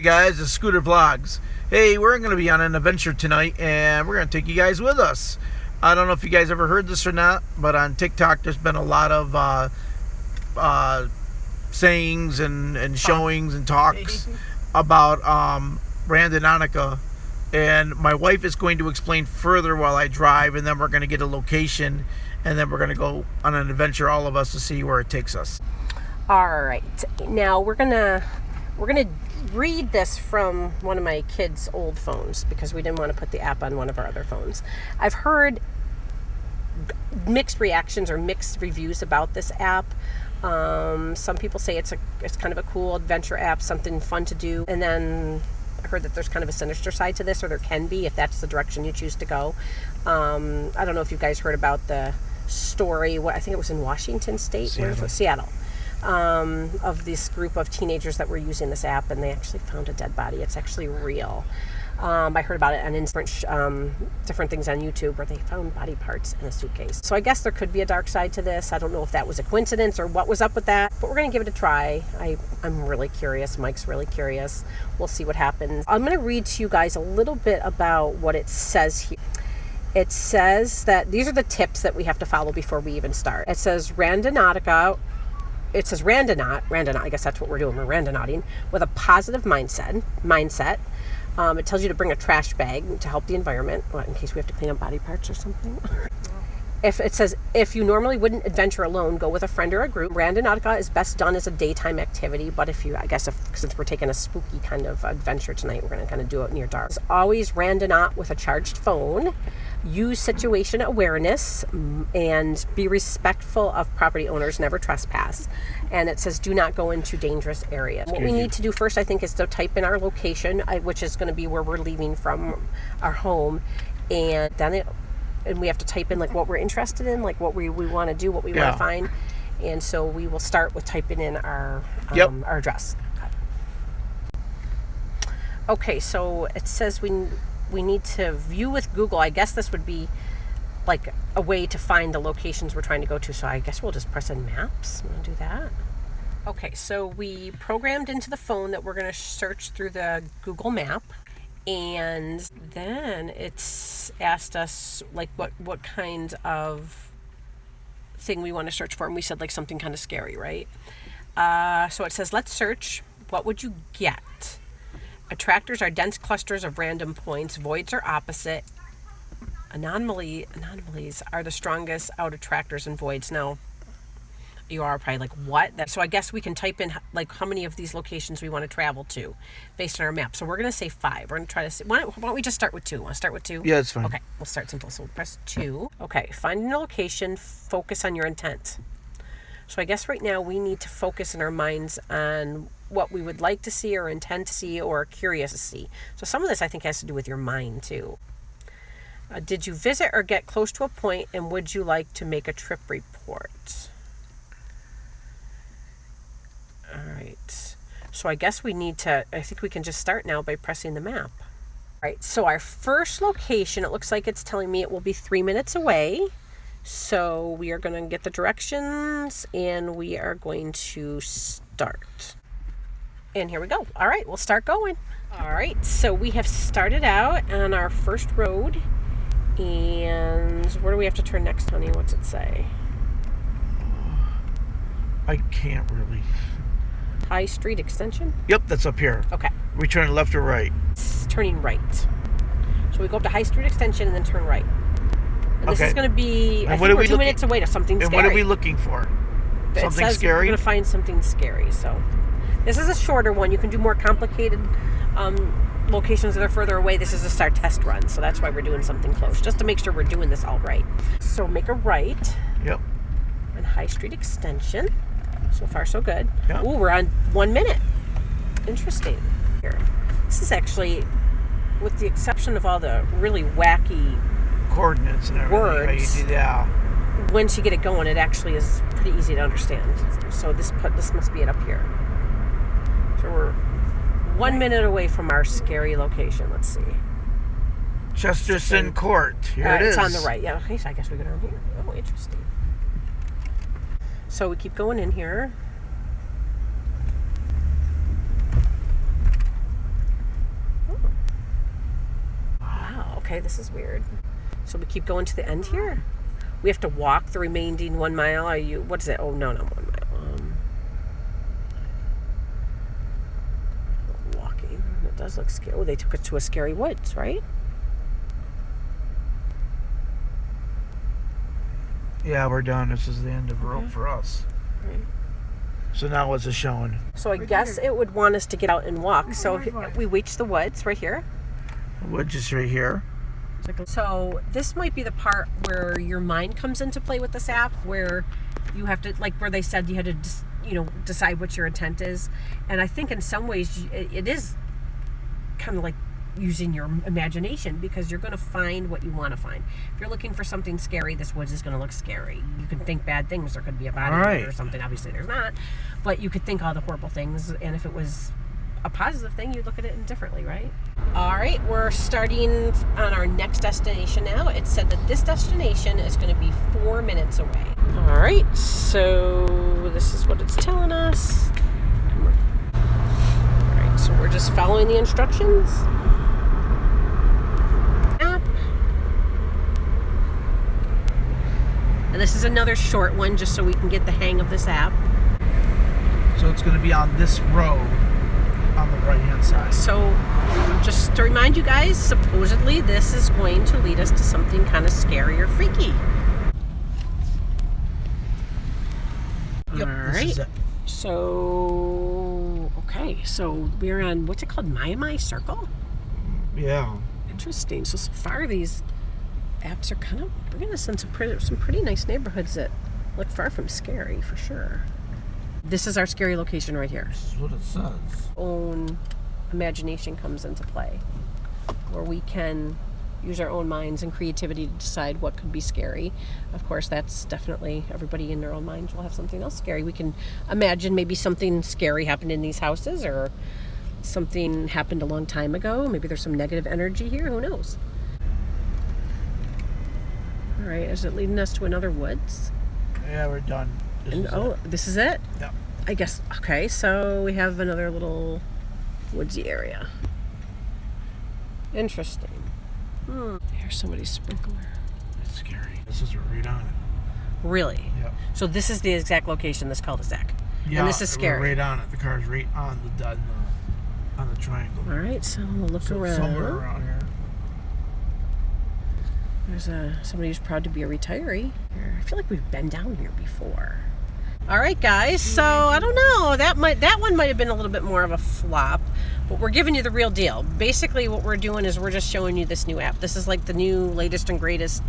Hey guys, it's Scooter Vlogs. Hey, we're going to be on an adventure tonight, and we're going to take you guys with us. I don't know if you guys ever heard this or not, but on TikTok there's been a lot of sayings and showings and talks about Randonautica, and my wife is going to explain further while I drive, and then we're going to get a location, and then we're going to go on an adventure, all of us, to see where it takes us. All right, now we're gonna read this from one of my kids' old phones because we didn't want to put the app on one of our other phones. I've heard mixed reactions or mixed reviews about this app. Some people say it's kind of a cool adventure app, something fun to do, and then I heard that there's kind of a sinister side to this, or there can be if that's the direction you choose to go. I don't know if you guys heard about the story. I think it was in Washington State, Seattle. Of this group of teenagers that were using this app, and they actually found a dead body. It's actually real. I heard about it on different things on YouTube where they found body parts in a suitcase. So I guess there could be a dark side to this. I don't know if that was a coincidence or what was up with that, but we're going to give it a try. I'm really curious. Mike's really curious. We'll see what happens. I'm going to read to you guys a little bit about what it says here. It says that these are the tips that we have to follow before we even start. It says Randonautica. It says randonaut, I guess that's what we're doing, we're randonauting, with a positive mindset. It tells you to bring a trash bag to help the environment, in case we have to clean up body parts or something. It says, if you normally wouldn't adventure alone, go with a friend or a group. Randonautica is best done as a daytime activity, but since we're taking a spooky kind of adventure tonight, we're going to kind of do it near dark. As always, randonaut with a charged phone. Use situation awareness and be respectful of property owners. Never trespass. And it says do not go into dangerous areas. What we need to do first, I think, is to type in our location, which is going to be where we're leaving from our home, and then we have to type in like what we're interested in, like what we want to do, what we want to find. And so we will start with typing in our address. Okay, so it says we need to view with Google. I guess this would be like a way to find the locations we're trying to go to. So I guess we'll just press in maps. I'm going to do that. Okay, so we programmed into the phone that we're going to search through the Google map. And then it's asked us like what kind of thing we want to search for. And we said like something kind of scary, right? So it says, let's search. What would you get? Attractors are dense clusters of random points. Voids are opposite. Anomalies are the strongest out attractors and voids. Now, you are probably like, what? So I guess we can type in like how many of these locations we want to travel to based on our map. So we're going to say 5. We're going to try to say, why don't we just start with 2? Want to start with 2? Yeah, it's fine. Okay, we'll start simple. So we'll press 2. Okay, finding a location, focus on your intent. So I guess right now we need to focus in our minds on what we would like to see or intend to see or are curious to see. So some of this I think has to do with your mind too. Did you visit or get close to a point, and would you like to make a trip report? All right. So I guess I think we can just start now by pressing the map. All right. So our first location, it looks like it's telling me it will be 3 minutes away. So we are going to get the directions and we are going to start. And here we go. All right, we'll start going. All right, so we have started out on our first road. And where do we have to turn next, honey? What's it say? I can't really. High Street Extension? Yep, that's up here. Okay. We turn left or right? It's turning right. So we go up to High Street Extension and then turn right. And this is going to be, I think we're 2 minutes away to something scary. And what are we looking for? Something scary? We're going to find something scary. So this is a shorter one. You can do more complicated locations that are further away. This is a start test run. So that's why we're doing something close, just to make sure we're doing this all right. So make a right. Yep. On High Street Extension. So far, so good. Yep. Ooh, we're on 1 minute. Interesting. Here. This is actually, with the exception of all the really wacky coordinates and everything. Words. Yeah. Once you get it going, it actually is pretty easy to understand. So this must be it up here. So we're 1 minute away from our scary location. Let's see. Chesterton Court. Here it is. It's on the right. Yeah. Okay. So I guess we go down here. Oh, interesting. So we keep going in here. Okay, this is weird. So we keep going to the end here? We have to walk the remaining 1 mile. What is it? Oh, no, 1 mile. Walking. It does look scary. Oh, they took us to a scary woods, right? Yeah, we're done. This is the end of the rope for us. Right. So now what's it showing? So I guess it would want us to get out and walk. So we reach the woods right here. Woods is right here. So this might be the part where your mind comes into play with this app, where you have to, like where they said you had to, decide what your intent is. And I think in some ways it is kind of like using your imagination, because you're going to find what you want to find. If you're looking for something scary, this woods is going to look scary. You can think bad things. There could be a body or something. Obviously there's not, but you could think all the horrible things, and if it was a positive thing, you'd look at it differently, right? All right, we're starting on our next destination now. It said that this destination is going to be 4 minutes away. All right, so this is what it's telling us. All right, so we're just following the instructions. And this is another short one, just so we can get the hang of this app. So it's going to be on this road on the right-hand side. So just to remind you guys, supposedly this is going to lead us to something kind of scary or freaky. Yep, all right. This is it. So, okay. So we're on, what's it called? Mai Circle? Yeah. Interesting. So far these apps are kind of bringing us into some pretty nice neighborhoods that look far from scary, for sure. This is our scary location right here. This is what it says. Own imagination comes into play, where we can use our own minds and creativity to decide what could be scary. Of course, that's definitely, everybody in their own minds will have something else scary. We can imagine maybe something scary happened in these houses, or something happened a long time ago. Maybe there's some negative energy here. Who knows? All right, is it leading us to another woods? Yeah, we're done. This is it? Yep. I guess. Okay, so we have another little woodsy area. Interesting. Here's somebody's sprinkler. It's scary. This is right on it. Really? Yep. So this is the exact location, this cul-de-sac. Yeah, and this is scary. We're right on it. The car's right on the triangle. All right, so we'll look around. Somewhere around here. There's somebody who's proud to be a retiree. I feel like we've been down here before. All right, guys. So I don't know. That one might have been a little bit more of a flop, but we're giving you the real deal. Basically, what we're doing is we're just showing you this new app. This is like the new, latest and greatest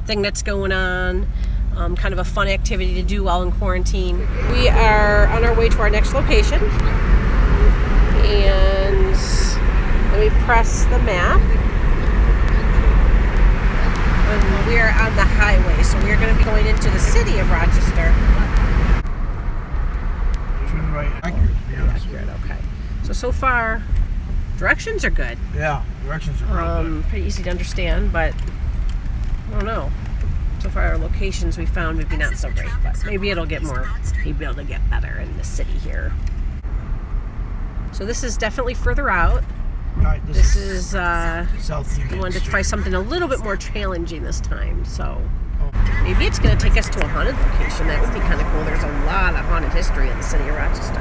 thing that's going on. Kind of a fun activity to do while in quarantine. We are on our way to our next location, and let me press the map. We are on the highway, so we're going to be going into the city of Rochester. Turn right. Accurate, to be honest. Accurate, okay. So far, directions are good. Yeah, directions are real good. Pretty easy to understand, but I don't know. So far, our locations we found maybe not so great, but maybe it'll get more. Maybe it'll get better in the city here. So this is definitely further out. Right, This is South Union we wanted to Street. try something a little bit more challenging this time, so maybe it's going to take us to a haunted location. That would be kind of cool. There's a lot of haunted history in the city of Rochester.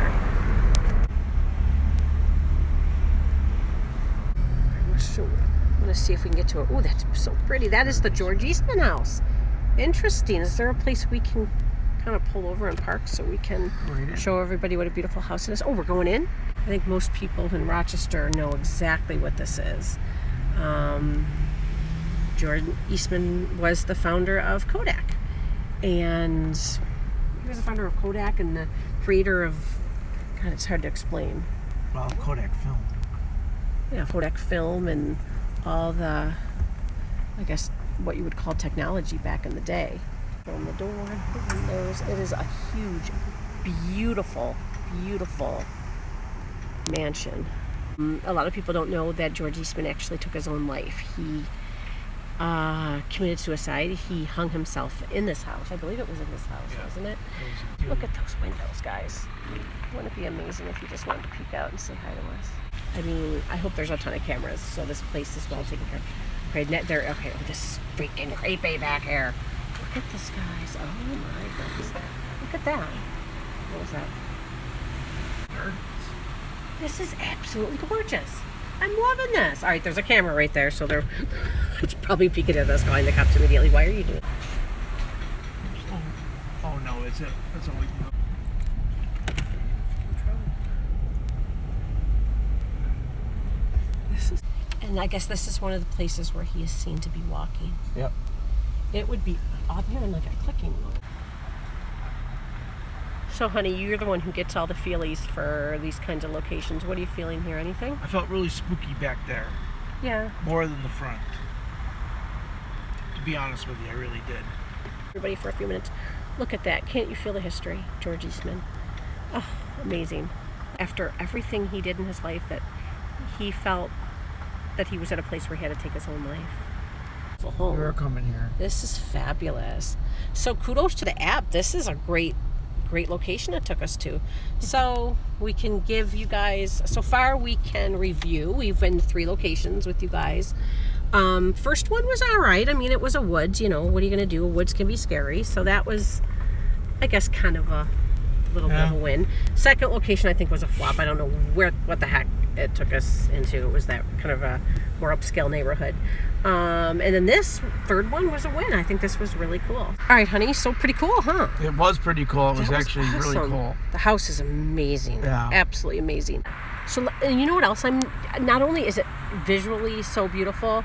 I'm going to see if we can get to it. Oh, that's so pretty. That is the George Eastman house. Interesting. Is there a place we can kind of pull over and park so we can show everybody what a beautiful house it is? Oh, we're going in? I think most people in Rochester know exactly what this is. George Eastman was the founder of Kodak. And he was the founder of Kodak and the creator of, God, it's hard to explain. Well, Kodak film. Yeah, Kodak film and all the, I guess, what you would call technology back in the day. Open the door, the windows. It is a huge, beautiful, beautiful mansion. A lot of people don't know that George Eastman actually took his own life. He committed suicide. He hung himself in this house. I believe it was in this house, wasn't it? Look at those windows, guys. Wouldn't it be amazing if you just wanted to peek out and say hi to us? I mean, I hope there's a ton of cameras, so this place is well taken care of. Okay, there. Okay, oh, this is freaking creepy back here. Look at this, guys. Oh my goodness. Look at that. What was that? This is absolutely gorgeous. I'm loving this. All right, there's a camera right there, so they're it's probably peeking at us, calling the cops immediately. Why are you doing? Oh no, it's always. And I guess this is one of the places where he is seen to be walking. Yep. It would be up here and like a clicking one. So, honey, you're the one who gets all the feelies for these kinds of locations. What are you feeling here? Anything? I felt really spooky back there. Yeah. More than the front. To be honest with you, I really did. Everybody for a few minutes. Look at that. Can't you feel the history? George Eastman. Oh, amazing. After everything he did in his life, that he felt that he was at a place where he had to take his own life. We're coming here. This is fabulous. So kudos to the app. This is a great location it took us to. So we can give you guys, so far we can review. We've been to 3 locations with you guys. First one was all right. I mean, it was a woods, you know, what are you going to do? Woods can be scary. So that was, I guess, kind of a little bit of a win. Second location, I think, was a flop. I don't know what the heck it took us into. It was that kind of a more upscale neighborhood. And then this third one was a win. I think this was really cool. All right, honey, so pretty cool, huh? It was pretty cool. It was actually awesome. really cool. The house is amazing. Yeah. Absolutely amazing. So, and you know what else? Not only is it visually so beautiful,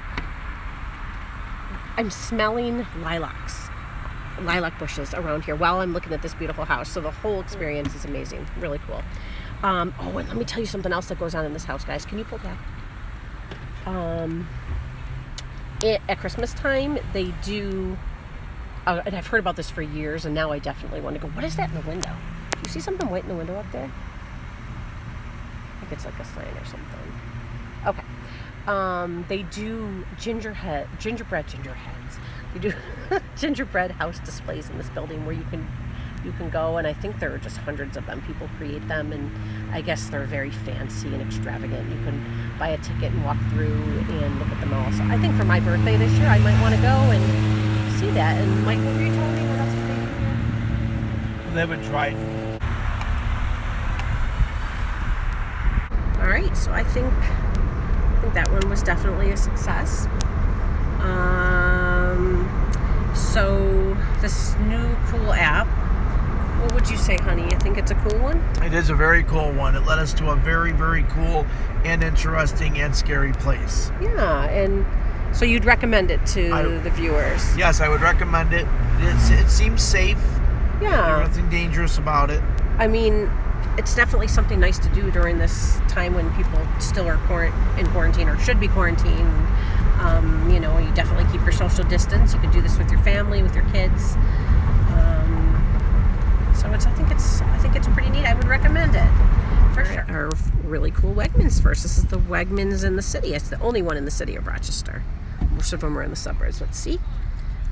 I'm smelling lilac bushes around here while I'm looking at this beautiful house. So the whole experience is amazing. Really cool. Oh, and let me tell you something else that goes on in this house, guys. Can you pull back? At Christmas time, they do, and I've heard about this for years, and now I definitely want to go. What is that in the window? Do you see something white in the window up there? I think it's like a sign or something. Okay. They do gingerbread heads. They do gingerbread house displays in this building where you can go, and I think there are just hundreds of them. People create them, and I guess they're very fancy and extravagant. You can buy a ticket and walk through and look at them all. So I think for my birthday this year, I might want to go and see that. And Mike, what were you telling me? What else did they do here? They haven't tried. All right, so I think that one was definitely a success. So this new cool app, what would you say, honey? You think it's a cool one? It is a very cool one. It led us to a very, very cool and interesting and scary place. Yeah, and so you'd recommend it to the viewers? Yes, I would recommend it. It seems safe. Yeah. There's nothing dangerous about it. I mean, it's definitely something nice to do during this time when people still are in quarantine or should be quarantined. You know, you definitely keep your social distance. You can do this with your family, with your kids. So I think it's pretty neat. I would recommend it for sure. Our really cool Wegmans first. This is the Wegmans in the city. It's the only one in the city of Rochester. Most of them are in the suburbs. But see,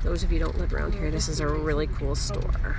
those of you who don't live around here, this is a really cool store.